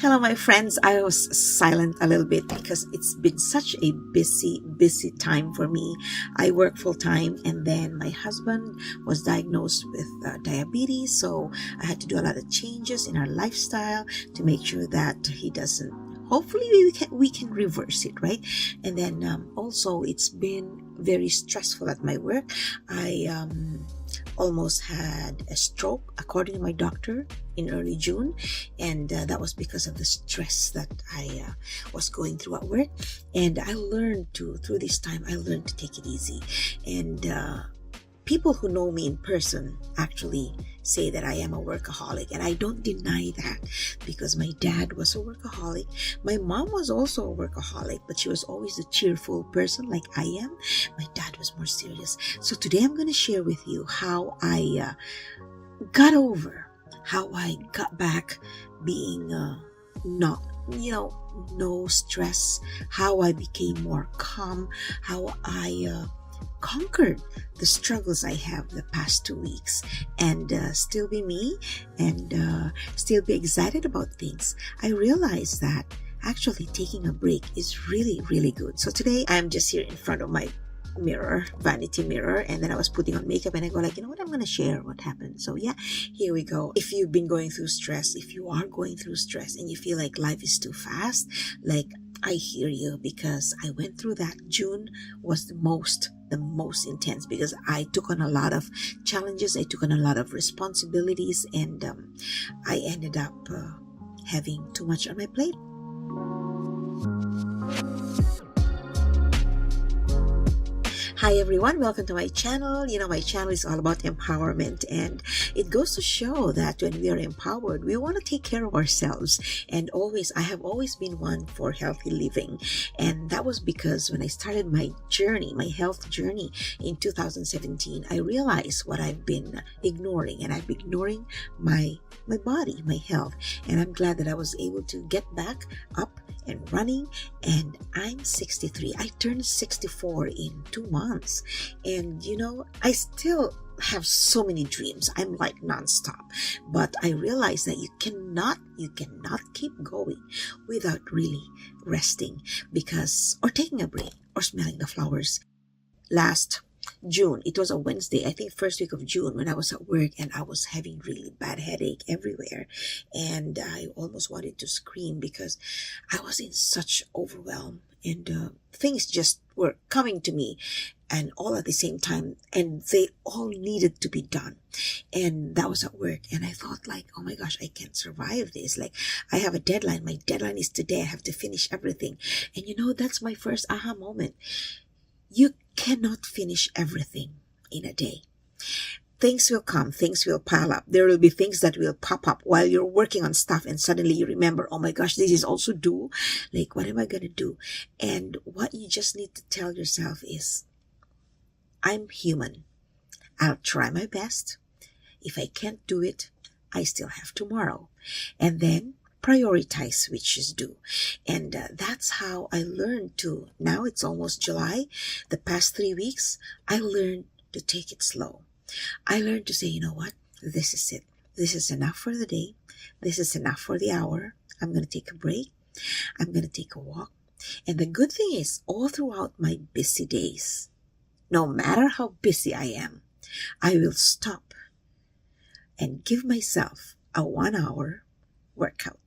Hello, my friends. I was silent a little bit because it's been such a busy time for me. I work full time, and then my husband was diagnosed with diabetes, so I had to do a lot of changes in our lifestyle to make sure that he doesn't. Hopefully, we can reverse it, right? And then also, it's been very stressful at my work. I almost had a stroke, according to my doctor, in early June, and that was because of the stress that I was going through at work. And I learned to through this time, I learned to take it easy. And people who know me in person actually say that I am a workaholic, and I don't deny that because my dad was a workaholic. My mom was also a workaholic, but she was always a cheerful person like I am. My dad was more serious. So today I'm going to share with you how I got over, how I got back being not, no stress, how I became more calm, how I conquered the struggles I have the past 2 weeks, and still be me, and still be excited about things. I realized that actually taking a break is really good. So today I'm just here in front of my vanity mirror, and then I was putting on makeup, and I go like, you know what, I'm gonna share what happened. So yeah, here we go. If you've been going through stress, if you are going through stress and you feel like life is too fast, like, I hear you, because I went through that. June was the most intense because I took on a lot of challenges, I took on a lot of responsibilities, and I ended up having too much on my plate. Hi everyone, welcome to my channel. My channel is all about empowerment, and it goes to show that when we are empowered, we want to take care of ourselves. And I have always been one for healthy living, and that was because when I started my journey, my health journey in 2017, I realized what I've been ignoring, and I've been ignoring my body, my health. And I'm glad that I was able to get back up and running, and I'm 63. I turned 64 in 2 months, and I still have so many dreams. I'm like nonstop, but I realize that you cannot keep going without really resting, or taking a break, or smelling the flowers. Last June, it was a Wednesday, I think first week of June, when I was at work and I was having really bad headache everywhere, and I almost wanted to scream because I was in such overwhelm, and things just were coming to me, and all at the same time, and they all needed to be done. And that was at work, and I thought like, oh my gosh, I can't survive this. Like, I have a deadline. My deadline is today. I have to finish everything. And that's my first aha moment. You cannot finish everything in a day. Things will come, things will pile up. There will be things that will pop up while you're working on stuff, and suddenly you remember, oh my gosh, this is also due. Like, what am I going to do? And what you just need to tell yourself is, I'm human. I'll try my best. If I can't do it, I still have tomorrow. And then prioritize which is due. And that's how I learned to. Now it's almost July. The past 3 weeks, I learned to take it slow. I learned to say, you know what, this is it. This is enough for the day. This is enough for the hour. I'm going to take a break. I'm going to take a walk. And the good thing is, all throughout my busy days, no matter how busy I am, I will stop and give myself a 1 hour workout.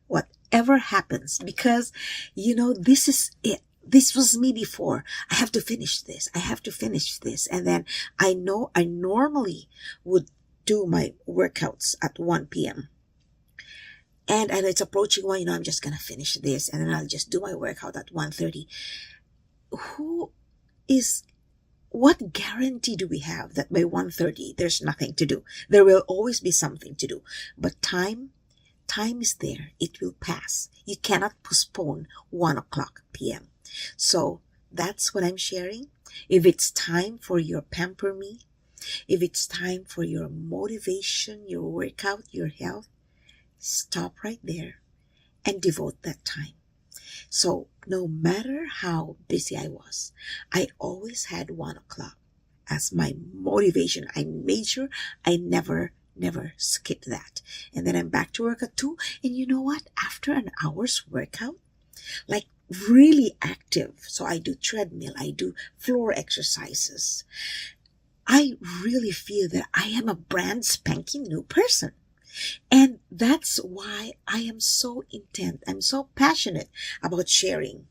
Whatever happens, because this is it. This was me before. I have to finish this. I have to finish this. And then I know I normally would do my workouts at 1 p.m. And it's approaching 1, I'm just going to finish this, and then I'll just do my workout at 1:30. What guarantee do we have that by 1:30 there's nothing to do? There will always be something to do. But time is there. It will pass. You cannot postpone 1 o'clock p.m. So that's what I'm sharing. If it's time for your pamper me, if it's time for your motivation, your workout, your health, stop right there and devote that time. So no matter how busy I was, I always had 1 o'clock as my motivation. I made sure I never never skip that. And then I'm back to work at 2. And you know what? After an hour's workout, like really active, so I do treadmill, I do floor exercises, I really feel that I am a brand spanking new person. And that's why I am so intent, I'm so passionate about sharing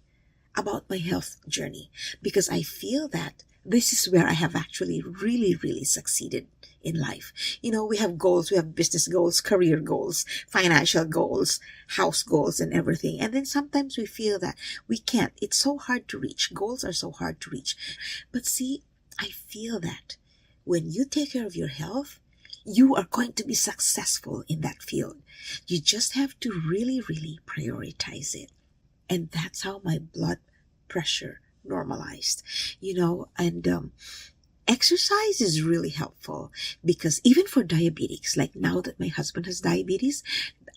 about my health journey, because I feel that this is where I have actually really, really succeeded in life. We have goals, we have business goals, career goals, financial goals, house goals, and everything. And then sometimes we feel that we can't. It's so hard to reach. Goals are so hard to reach. But see, I feel that when you take care of your health, you are going to be successful in that field. You just have to really, really prioritize it. And that's how my blood pressure normalized, and exercise is really helpful, because even for diabetics, like now that my husband has diabetes,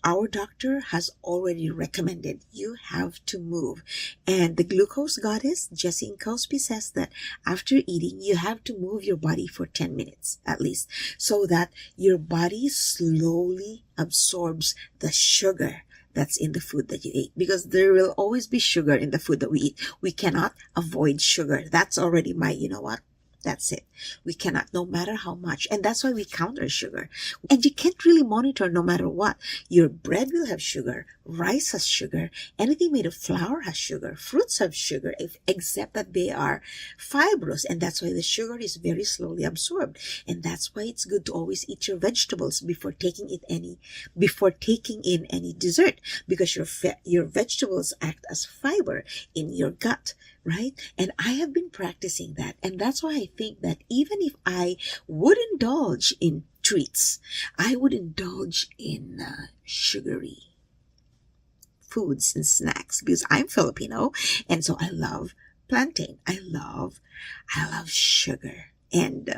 our doctor has already recommended you have to move. And the glucose goddess, Jessie Cosby, says that after eating, you have to move your body for 10 minutes at least, so that your body slowly absorbs the sugar that's in the food that you eat, because there will always be sugar in the food that we eat. We cannot avoid sugar. That's already that's it. We cannot, no matter how much. And that's why we count our sugar. And you can't really monitor no matter what. Your bread will have sugar. Rice has sugar. Anything made of flour has sugar. Fruits have sugar, except that they are fibrous. And that's why the sugar is very slowly absorbed. And that's why it's good to always eat your vegetables before taking in any dessert, because your vegetables act as fiber in your gut. Right? And I have been practicing that. And that's why I think that even if I would indulge in treats, I would indulge in sugary foods and snacks, because I'm Filipino. And so I love plantain. I love sugar. And,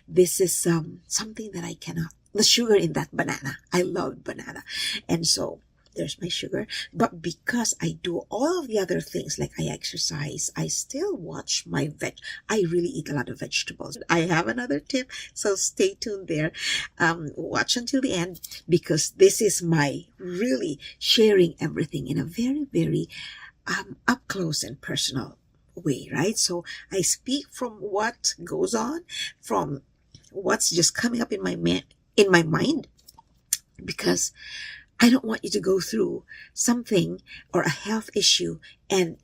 this is something that I cannot, the sugar in that banana. I love banana. And so there's my sugar. But because I do all of the other things, like I exercise, I still watch I really eat a lot of vegetables. I have another tip, so stay tuned there. Watch until the end, because this is my really sharing everything in a very, very up close and personal way, right? So I speak from what goes on, from what's just coming up in my mind, because I don't want you to go through something or a health issue and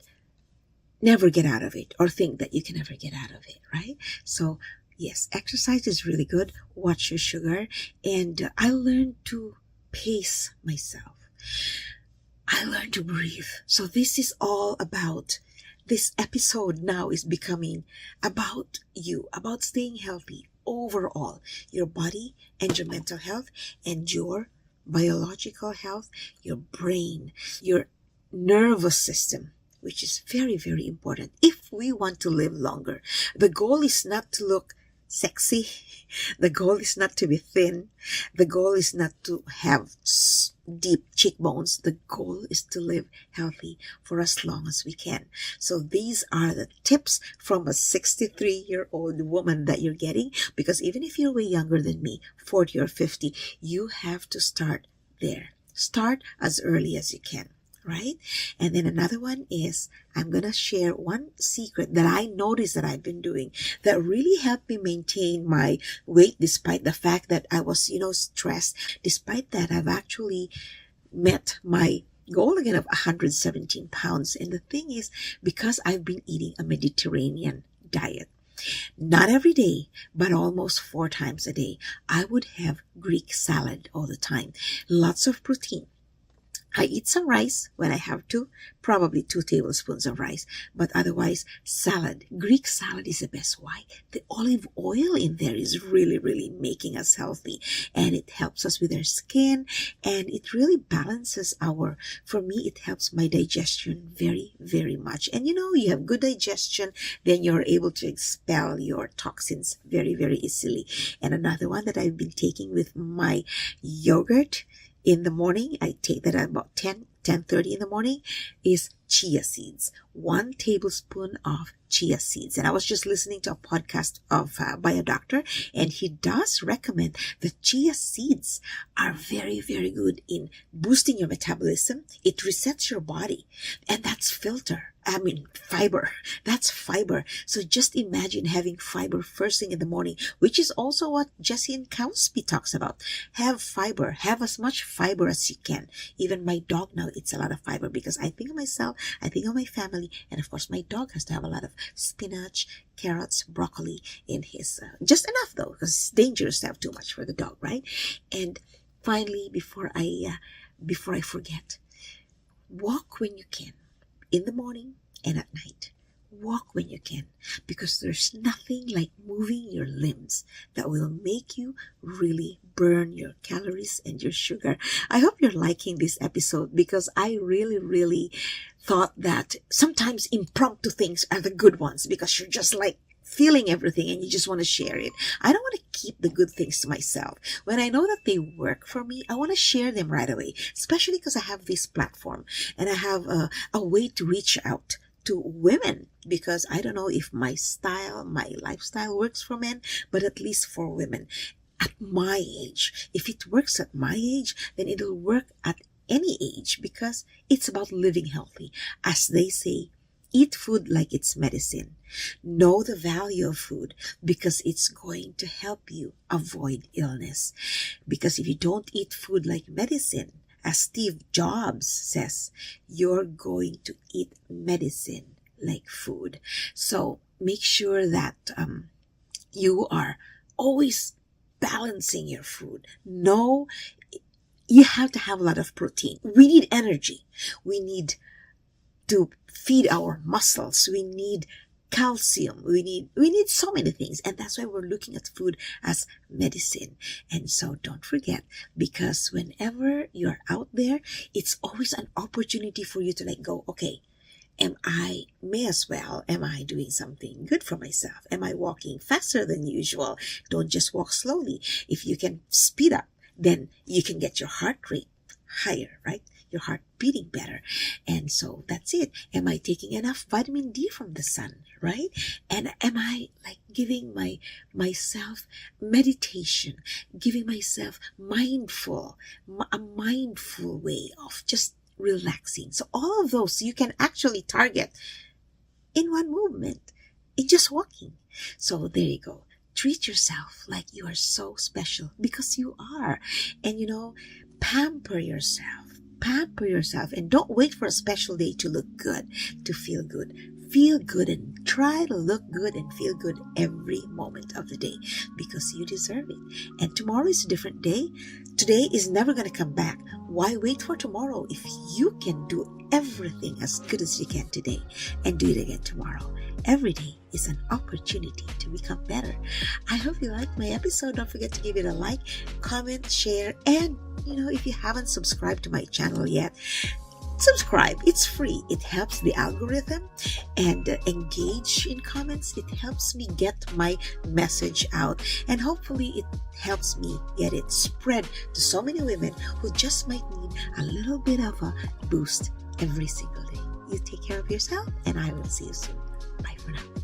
never get out of it, or think that you can never get out of it, right? So yes, exercise is really good. Watch your sugar. And I learned to pace myself. I learned to breathe. So this is all about, this episode now is becoming about you, about staying healthy overall, your body and your mental health and your biological health, your brain, your nervous system, which is very, very important if we want to live longer. The goal is not to look sexy. The goal is not to be thin. The goal is not to have deep cheekbones. The goal is to live healthy for as long as we can. So these are the tips from a 63-year-old woman that you're getting, because even if you're way younger than me, 40 or 50, you have to start there. Start as early as you can. Right? And then another one is, I'm going to share one secret that I noticed that I've been doing that really helped me maintain my weight, despite the fact that I was, stressed. Despite that, I've actually met my goal again of 117 pounds. And the thing is, because I've been eating a Mediterranean diet, not every day, but almost 4 times a day, I would have Greek salad all the time. Lots of protein. I eat some rice when I have to, probably 2 tablespoons of rice, but otherwise salad. Greek salad is the best. Why? The olive oil in there is really, really making us healthy, and it helps us with our skin, and it really balances for me, it helps my digestion very, very much. And you have good digestion, then you're able to expel your toxins very, very easily. And another one that I've been taking with my yogurt in the morning, I take that at about 10:30 in the morning, is chia seeds. 1 tablespoon of chia seeds. And I was just listening to a podcast by a doctor, and he does recommend that chia seeds are very, very good in boosting your metabolism. It resets your body, and that's fiber. That's fiber. So just imagine having fiber first thing in the morning, which is also what Jesse and Cowsby talks about. Have fiber. Have as much fiber as you can. Even my dog now eats a lot of fiber, because I think of myself, I think of my family, and of course my dog has to have a lot of spinach, carrots, broccoli in his, just enough though, because it's dangerous to have too much for the dog, right? And finally, before I forget, walk when you can, in the morning and at night. Walk when you can, because there's nothing like moving your limbs that will make you really burn your calories and your sugar. I hope you're liking this episode, because I really, really thought that sometimes impromptu things are the good ones, because you're just like feeling everything and you just want to share it. I don't want to keep the good things to myself. When I know that they work for me, I want to share them right away, especially because I have this platform and I have a way to reach out to women, because I don't know if my lifestyle works for men, but at least for women at my age. If it works at my age, then it'll work at any age, because it's about living healthy. As they say, eat food like it's medicine. Know the value of food, because it's going to help you avoid illness. Because if you don't eat food like medicine, as Steve Jobs says, you're going to eat medicine like food. So make sure that you are always balancing your food. No, you have to have a lot of protein. We need energy. We need to feed our muscles. We need calcium. We need so many things, and that's why we're looking at food as medicine. And so don't forget, because whenever you're out there, it's always an opportunity for you to go, okay, am I doing something good for myself? Am I walking faster than usual? Don't just walk slowly. If you can speed up, then you can get your heart rate higher, right? Your heart beating better. And so that's it. Am I taking enough vitamin D from the sun, right? And am I giving myself meditation, giving myself a mindful way of just relaxing? So all of those you can actually target in one movement, in just walking. So there you go. Treat yourself like you are so special, because you are. And pamper yourself. Pamper yourself, and don't wait for a special day to look good, to feel good. Feel good and try to look good and feel good every moment of the day, because you deserve it. And tomorrow is a different day. Today is never going to come back. Why wait for tomorrow if you can do everything as good as you can today and do it again tomorrow? Every day is an opportunity to become better. I hope you liked my episode. Don't forget to give it a like, comment, share, and if you haven't subscribed to my channel yet, subscribe. It's free. It helps the algorithm, and engage in comments. It helps me get my message out, and hopefully it helps me get it spread to so many women who just might need a little bit of a boost every single day. You take care of yourself, and I will see you soon. Bye for now.